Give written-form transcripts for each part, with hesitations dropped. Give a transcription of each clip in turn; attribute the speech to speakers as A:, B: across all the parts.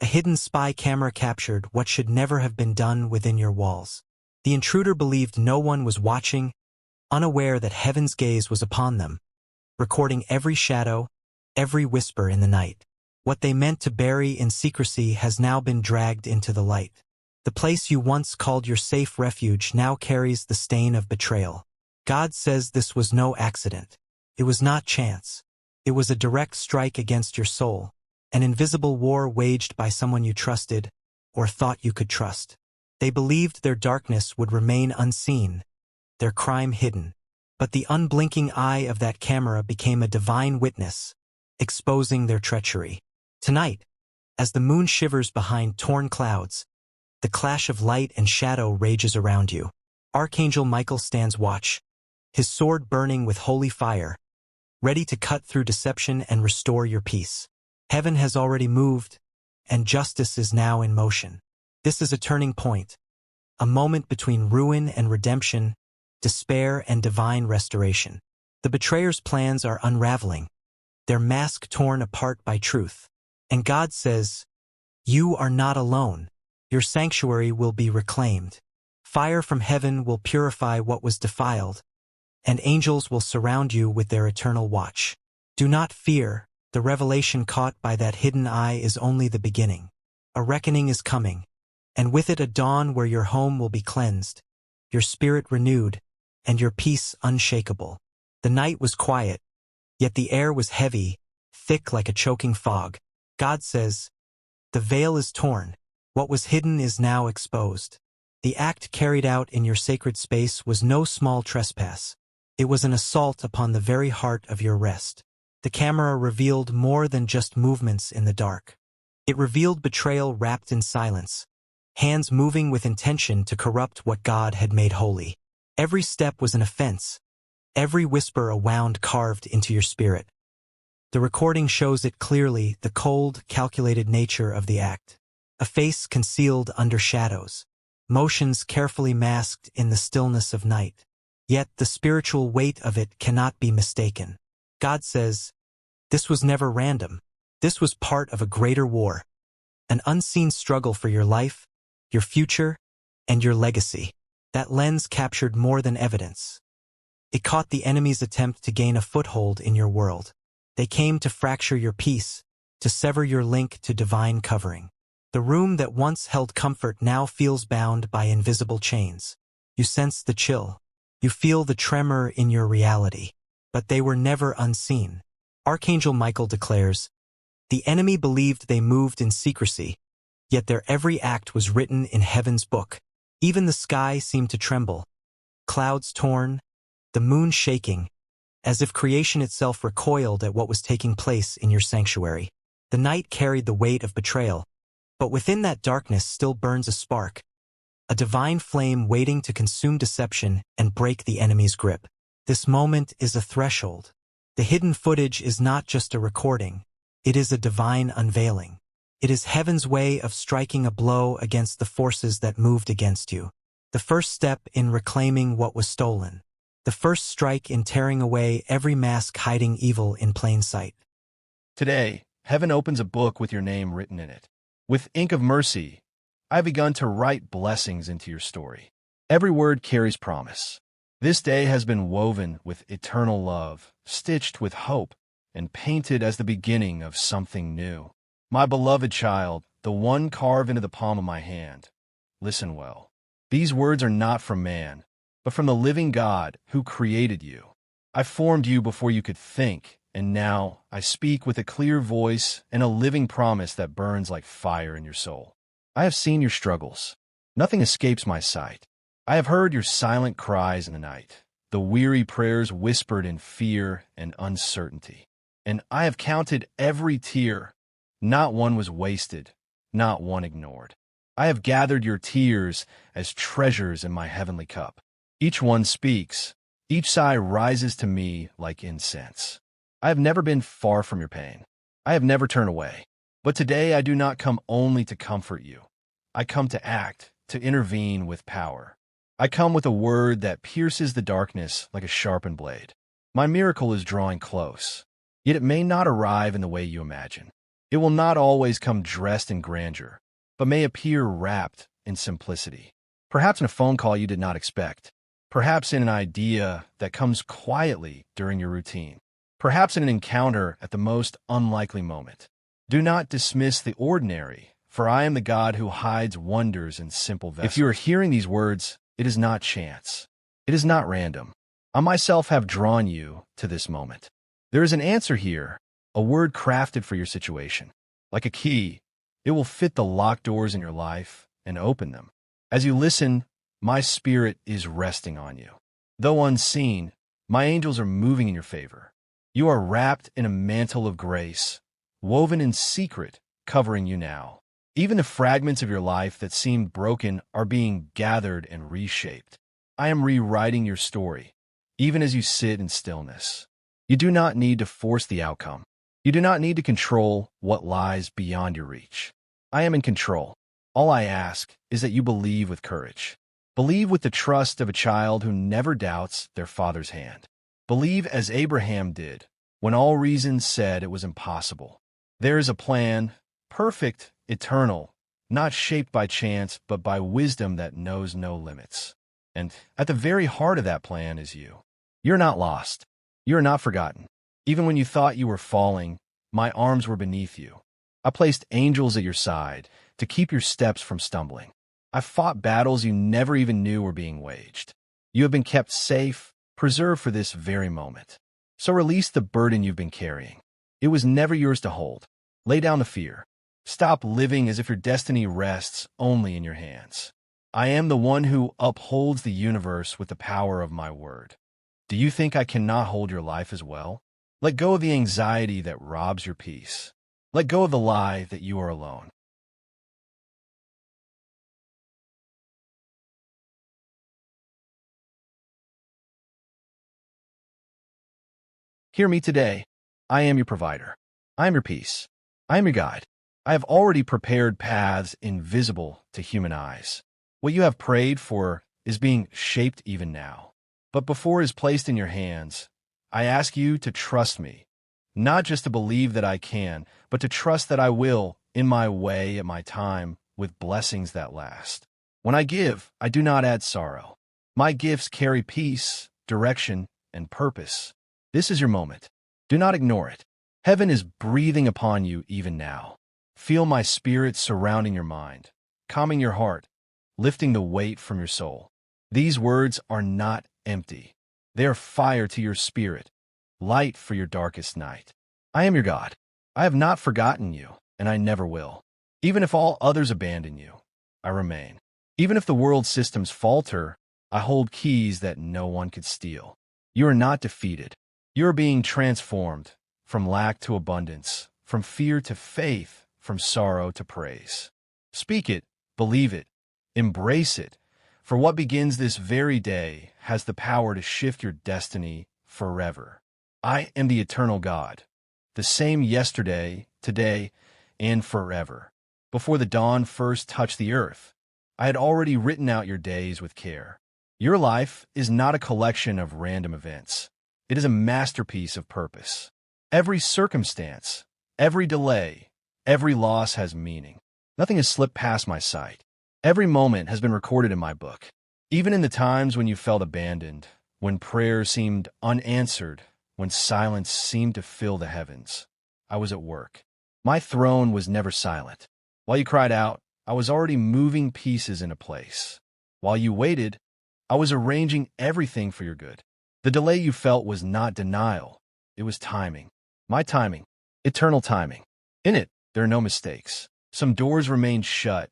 A: A hidden spy camera captured what should never have been done within your walls. The intruder believed no one was watching, unaware that heaven's gaze was upon them, recording every shadow, every whisper in the night. What they meant to bury in secrecy has now been dragged into the light. The place you once called your safe refuge now carries the stain of betrayal. God says this was no accident. It was not chance. It was a direct strike against your soul, an invisible war waged by someone you trusted or thought you could trust. They believed their darkness would remain unseen, their crime hidden. But the unblinking eye of that camera became a divine witness, exposing their treachery. Tonight, as the moon shivers behind torn clouds, the clash of light and shadow rages around you. Archangel Michael stands watch, his sword burning with holy fire, ready to cut through deception and restore your peace. Heaven has already moved, and justice is now in motion. This is a turning point, a moment between ruin and redemption, despair and divine restoration. The betrayer's plans are unraveling, their mask torn apart by truth. And God says, "You are not alone. Your sanctuary will be reclaimed. Fire from heaven will purify what was defiled, and angels will surround you with their eternal watch. Do not fear, the revelation caught by that hidden eye is only the beginning. A reckoning is coming, and with it a dawn where your home will be cleansed, your spirit renewed, and your peace unshakable." The night was quiet, yet the air was heavy, thick like a choking fog. God says, "The veil is torn. What was hidden is now exposed." The act carried out in your sacred space was no small trespass. It was an assault upon the very heart of your rest. The camera revealed more than just movements in the dark. It revealed betrayal wrapped in silence, hands moving with intention to corrupt what God had made holy. Every step was an offense, every whisper a wound carved into your spirit. The recording shows it clearly, the cold, calculated nature of the act. A face concealed under shadows, motions carefully masked in the stillness of night. Yet the spiritual weight of it cannot be mistaken. God says, "This was never random. This was part of a greater war, an unseen struggle for your life, your future, and your legacy." That lens captured more than evidence. It caught the enemy's attempt to gain a foothold in your world. They came to fracture your peace, to sever your link to divine covering. The room that once held comfort now feels bound by invisible chains. You sense the chill. You feel the tremor in your reality. But they were never unseen. Archangel Michael declares, "The enemy believed they moved in secrecy, yet their every act was written in heaven's book." Even the sky seemed to tremble, clouds torn, the moon shaking, as if creation itself recoiled at what was taking place in your sanctuary. The night carried the weight of betrayal, but within that darkness still burns a spark, a divine flame waiting to consume deception and break the enemy's grip. This moment is a threshold. The hidden footage is not just a recording, it is a divine unveiling. It is heaven's way of striking a blow against the forces that moved against you. The first step in reclaiming what was stolen. The first strike in tearing away every mask hiding evil in plain sight.
B: Today, heaven opens a book with your name written in it. With ink of mercy, I've begun to write blessings into your story. Every word carries promise. This day has been woven with eternal love, stitched with hope, and painted as the beginning of something new. My beloved child, the one carved into the palm of my hand, listen well. These words are not from man, but from the living God who created you. I formed you before you could think, and now I speak with a clear voice and a living promise that burns like fire in your soul. I have seen your struggles. Nothing escapes my sight. I have heard your silent cries in the night, the weary prayers whispered in fear and uncertainty. And I have counted every tear. Not one was wasted, not one ignored. I have gathered your tears as treasures in my heavenly cup. Each one speaks. Each sigh rises to me like incense. I have never been far from your pain. I have never turned away. But today I do not come only to comfort you. I come to act, to intervene with power. I come with a word that pierces the darkness like a sharpened blade. My miracle is drawing close, yet it may not arrive in the way you imagine. It will not always come dressed in grandeur, but may appear wrapped in simplicity. Perhaps in a phone call you did not expect. Perhaps in an idea that comes quietly during your routine. Perhaps in an encounter at the most unlikely moment. Do not dismiss the ordinary, for I am the God who hides wonders in simple vessels. If you are hearing these words, it is not chance. It is not random. I myself have drawn you to this moment. There is an answer here, a word crafted for your situation. Like a key, it will fit the locked doors in your life and open them. As you listen, my spirit is resting on you. Though unseen, my angels are moving in your favor. You are wrapped in a mantle of grace, woven in secret, covering you now. Even the fragments of your life that seemed broken are being gathered and reshaped. I am rewriting your story, even as you sit in stillness. You do not need to force the outcome. You do not need to control what lies beyond your reach. I am in control. All I ask is that you believe with courage. Believe with the trust of a child who never doubts their father's hand. Believe as Abraham did, when all reason said it was impossible. There is a plan, perfect, eternal, not shaped by chance, but by wisdom that knows no limits. And at the very heart of that plan is you. You're not lost. You're not forgotten. Even when you thought you were falling, my arms were beneath you. I placed angels at your side to keep your steps from stumbling. I fought battles you never even knew were being waged. You have been kept safe, preserved for this very moment. So release the burden you've been carrying. It was never yours to hold. Lay down the fear. Stop living as if your destiny rests only in your hands. I am the one who upholds the universe with the power of my word. Do you think I cannot hold your life as well? Let go of the anxiety that robs your peace. Let go of the lie that you are alone. Hear me today. I am your provider. I am your peace. I am your guide. I have already prepared paths invisible to human eyes. What you have prayed for is being shaped even now. But before it is placed in your hands, I ask you to trust me, not just to believe that I can, but to trust that I will, in my way, at my time, with blessings that last. When I give, I do not add sorrow. My gifts carry peace, direction, and purpose. This is your moment. Do not ignore it. Heaven is breathing upon you even now. Feel my spirit surrounding your mind, calming your heart, lifting the weight from your soul. These words are not empty. They are fire to your spirit, light for your darkest night. I am your God. I have not forgotten you, and I never will. Even if all others abandon you, I remain. Even if the world systems falter, I hold keys that no one could steal. You are not defeated. You are being transformed from lack to abundance, from fear to faith, from sorrow to praise. Speak it, believe it, embrace it, for what begins this very day has the power to shift your destiny forever. I am the eternal God, the same yesterday, today, and forever. Before the dawn first touched the earth, I had already written out your days with care. Your life is not a collection of random events. It is a masterpiece of purpose. Every circumstance, every delay, every loss has meaning. Nothing has slipped past my sight. Every moment has been recorded in my book. Even in the times when you felt abandoned, when prayers seemed unanswered, when silence seemed to fill the heavens, I was at work. My throne was never silent. While you cried out, I was already moving pieces into place. While you waited, I was arranging everything for your good. The delay you felt was not denial. It was timing. My timing. Eternal timing. In it, there are no mistakes. Some doors remained shut,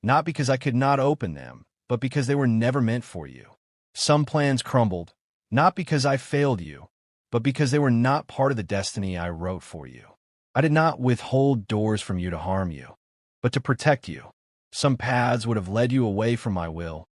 B: not because I could not open them, but because they were never meant for you. Some plans crumbled, not because I failed you, but because they were not part of the destiny I wrote for you. I did not withhold doors from you to harm you, but to protect you. Some paths would have led you away from my will,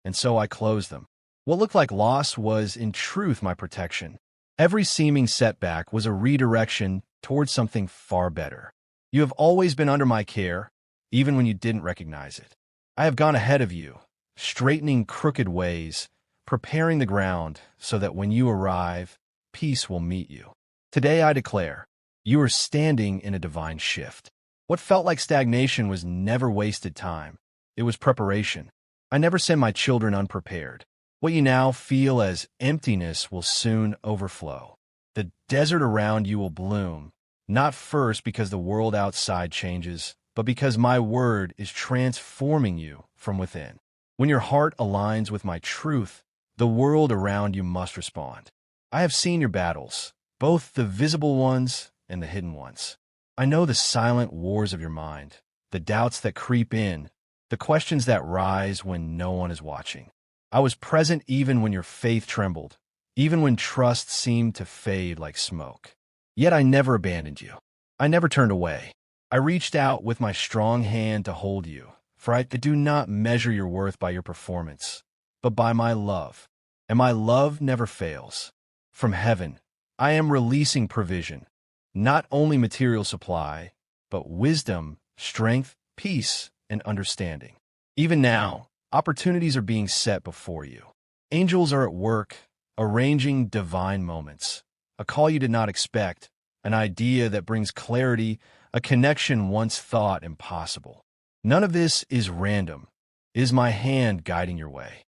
B: and so I closed them. What looked like loss was, in truth, my protection. Every seeming setback was a redirection towards something far better. You have always been under my care, even when you didn't recognize it. I have gone ahead of you, straightening crooked ways, preparing the ground so that when you arrive, peace will meet you. Today I declare, You are standing in a divine shift. What felt like stagnation was never wasted time. It was preparation. I never send my children unprepared. What you now feel as emptiness will soon overflow. The desert around you will bloom, not first because the world outside changes, but because my word is transforming you from within. When your heart aligns with my truth, the world around you must respond. I have seen your battles, both the visible ones and the hidden ones. I know the silent wars of your mind, the doubts that creep in, the questions that rise when no one is watching. I was present even when your faith trembled, even when trust seemed to fade like smoke. Yet I never abandoned you. I never turned away. I reached out with my strong hand to hold you, for I do not measure your worth by your performance, but by my love. And my love never fails. From heaven, I am releasing provision, not only material supply, but wisdom, strength, peace, and understanding. Even now, opportunities are being set before you. Angels are at work, arranging divine moments. A call you did not expect, an idea that brings clarity, a connection once thought impossible. None of this is random. It is my hand guiding your way.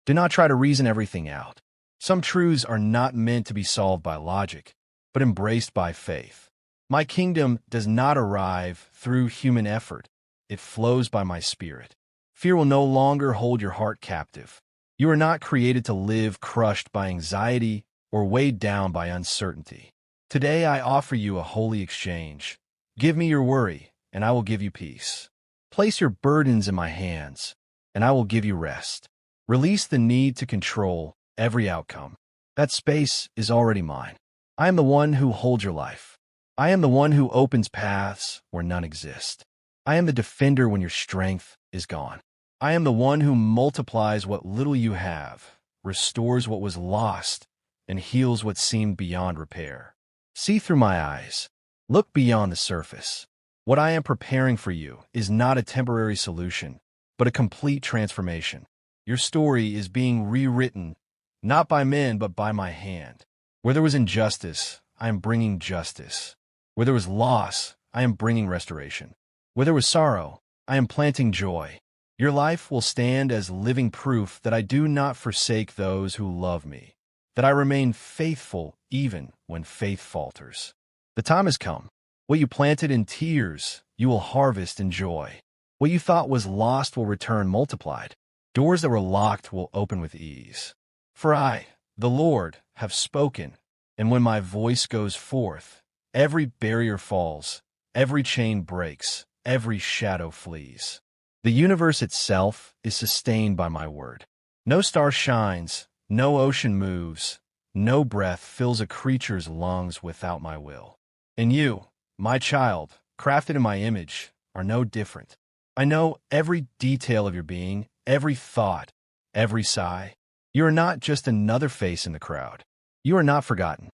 B: Do not try to reason everything out. Some truths are not meant to be solved by logic, but embraced by faith. My kingdom does not arrive through human effort. It flows by my spirit. Fear will no longer hold your heart captive. You are not created to live crushed by anxiety or weighed down by uncertainty. Today I offer you a holy exchange. Give me your worry, and I will give you peace. Place your burdens in my hands, and I will give you rest. Release the need to control every outcome. That space is already mine. I am the one who holds your life. I am the one who opens paths where none exist. I am the defender when your strength is gone. I am the one who multiplies what little you have, restores what was lost, and heals what seemed beyond repair. See through my eyes. Look beyond the surface. What I am preparing for you is not a temporary solution, but a complete transformation. Your story is being rewritten, not by men, but by my hand. Where there was injustice, I am bringing justice. Where there was loss, I am bringing restoration. Where there was sorrow, I am planting joy. Your life will stand as living proof that I do not forsake those who love me, that I remain faithful even when faith falters. The time has come. What you planted in tears, you will harvest in joy. What you thought was lost will return multiplied. Doors that were locked will open with ease. For I, the Lord, have spoken, and when my voice goes forth, every barrier falls, every chain breaks, every shadow flees. The universe itself is sustained by my word. No star shines, no ocean moves, no breath fills a creature's lungs without my will. And you, my child, crafted in my image, are no different. I know every detail of your being, every thought, every sigh. You are not just another face in the crowd. You are not forgotten.